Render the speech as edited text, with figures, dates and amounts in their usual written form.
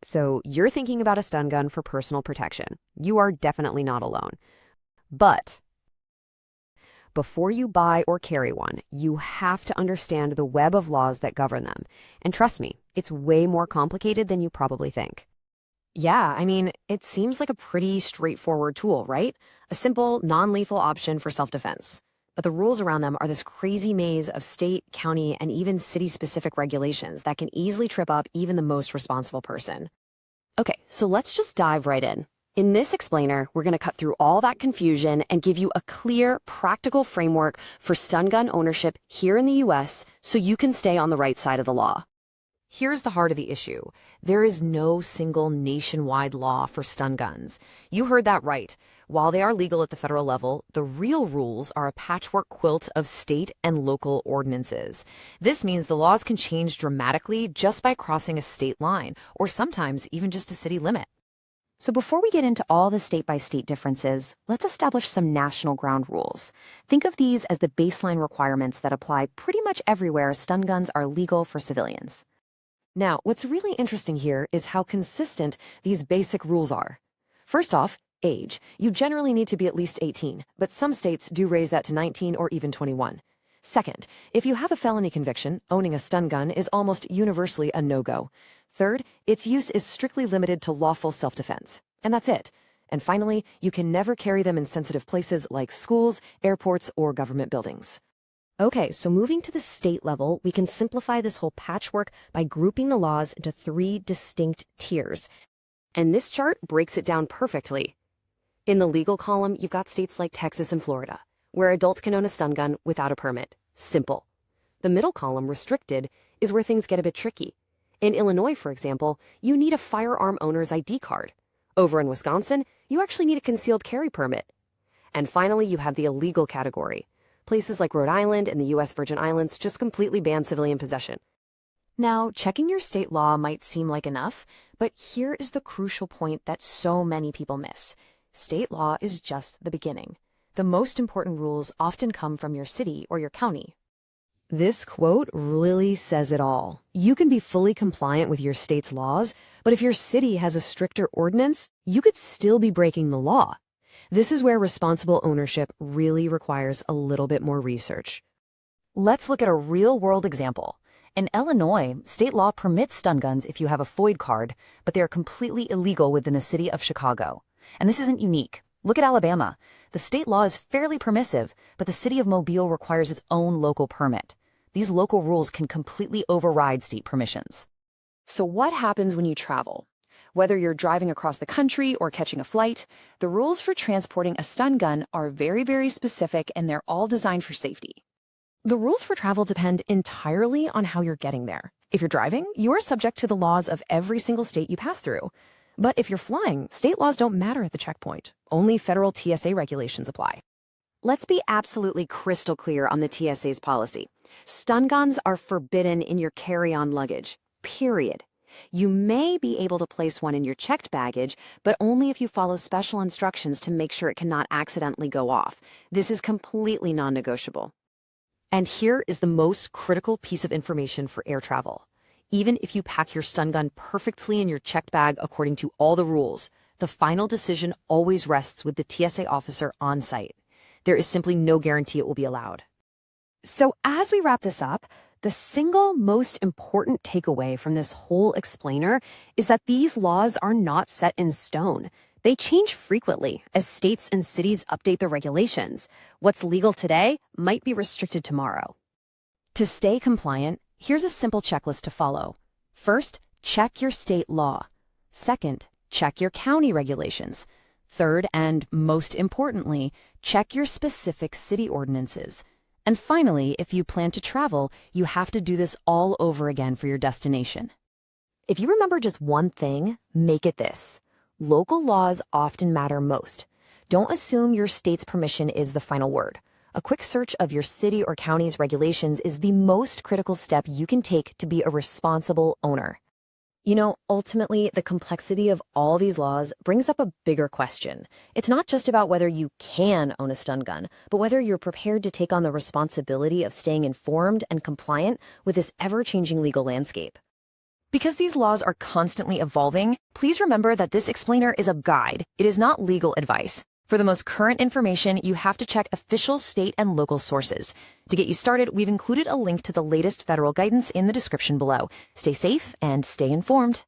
So you're thinking about a stun gun for personal protection. You are definitely not alone. But before you buy or carry one, you have to understand the web of laws that govern them. And trust me, it's way more complicated than you probably think. Yeah, it seems like a pretty straightforward tool, right? A simple, non-lethal option for self-defense. But the rules around them are this crazy maze of state, county, and even city-specific regulations that can easily trip up even the most responsible person. Okay, so let's just dive right in. In this explainer, we're going to cut through all that confusion and give you a clear, practical framework for stun gun ownership here in the US so you can stay on the right side of the law. Here's the heart of the issue. There is no single nationwide law for stun guns. You heard that right. While they are legal at the federal level, the real rules are a patchwork quilt of state and local ordinances. This means the laws can change dramatically just by crossing a state line, or sometimes even just a city limit. So before we get into all the state-by-state differences, let's establish some national ground rules. Think of these as the baseline requirements that apply pretty much everywhere stun guns are legal for civilians. Now, what's really interesting here is how consistent these basic rules are. First off, age. You generally need to be at least 18, but some states do raise that to 19 or even 21. Second, if you have a felony conviction, owning a stun gun is almost universally a no-go. Third, its use is strictly limited to lawful self-defense. And that's it. And finally, you can never carry them in sensitive places like schools, airports, or government buildings. Okay, so moving to the state level, we can simplify this whole patchwork by grouping the laws into 3 distinct tiers. And this chart breaks it down perfectly. In the legal column, you've got states like Texas and Florida, where adults can own a stun gun without a permit. Simple. The middle column, restricted, is where things get a bit tricky. In Illinois, for example, you need a firearm owner's ID card. Over in Wisconsin, you actually need a concealed carry permit. And finally, you have the illegal category. Places like Rhode Island and the U.S. Virgin Islands just completely ban civilian possession. Now, checking your state law might seem like enough, but here is the crucial point that so many people miss. State law is just the beginning. The most important rules often come from your city or your county. This quote really says it all. You can be fully compliant with your state's laws, but if your city has a stricter ordinance, you could still be breaking the law. This is where responsible ownership really requires a little bit more research. Let's look at a real-world example. In Illinois, state law permits stun guns if you have a FOID card, but they are completely illegal within the city of Chicago. And this isn't unique. Look at Alabama. The state law is fairly permissive, but the city of Mobile requires its own local permit. These local rules can completely override state permissions. So what happens when you travel? Whether you're driving across the country or catching a flight, the rules for transporting a stun gun are very, very specific, and they're all designed for safety. The rules for travel depend entirely on how you're getting there. If you're driving, you are subject to the laws of every single state you pass through. But if you're flying, state laws don't matter at the checkpoint. Only federal TSA regulations apply. Let's be absolutely crystal clear on the TSA's policy. Stun guns are forbidden in your carry-on luggage, period. You may be able to place one in your checked baggage, but only if you follow special instructions to make sure it cannot accidentally go off. This is completely non-negotiable. And here is the most critical piece of information for air travel. Even if you pack your stun gun perfectly in your checked bag according to all the rules, the final decision always rests with the TSA officer on site. There is simply no guarantee it will be allowed. So as we wrap this up, the single most important takeaway from this whole explainer is that these laws are not set in stone. They change frequently as states and cities update their regulations. What's legal today might be restricted tomorrow. To stay compliant, here's a simple checklist to follow. First, check your state law. Second, check your county regulations. Third, and most importantly, check your specific city ordinances. And finally, if you plan to travel, you have to do this all over again for your destination. If you remember just one thing, make it this. Local laws often matter most. Don't assume your state's permission is the final word. A quick search of your city or county's regulations is the most critical step you can take to be a responsible owner. Ultimately, the complexity of all these laws brings up a bigger question. It's not just about whether you can own a stun gun, but whether you're prepared to take on the responsibility of staying informed and compliant with this ever-changing legal landscape. Because these laws are constantly evolving, please remember that this explainer is a guide. It is not legal advice. For the most current information, you have to check official state and local sources. To get you started, we've included a link to the latest federal guidance in the description below. Stay safe and stay informed.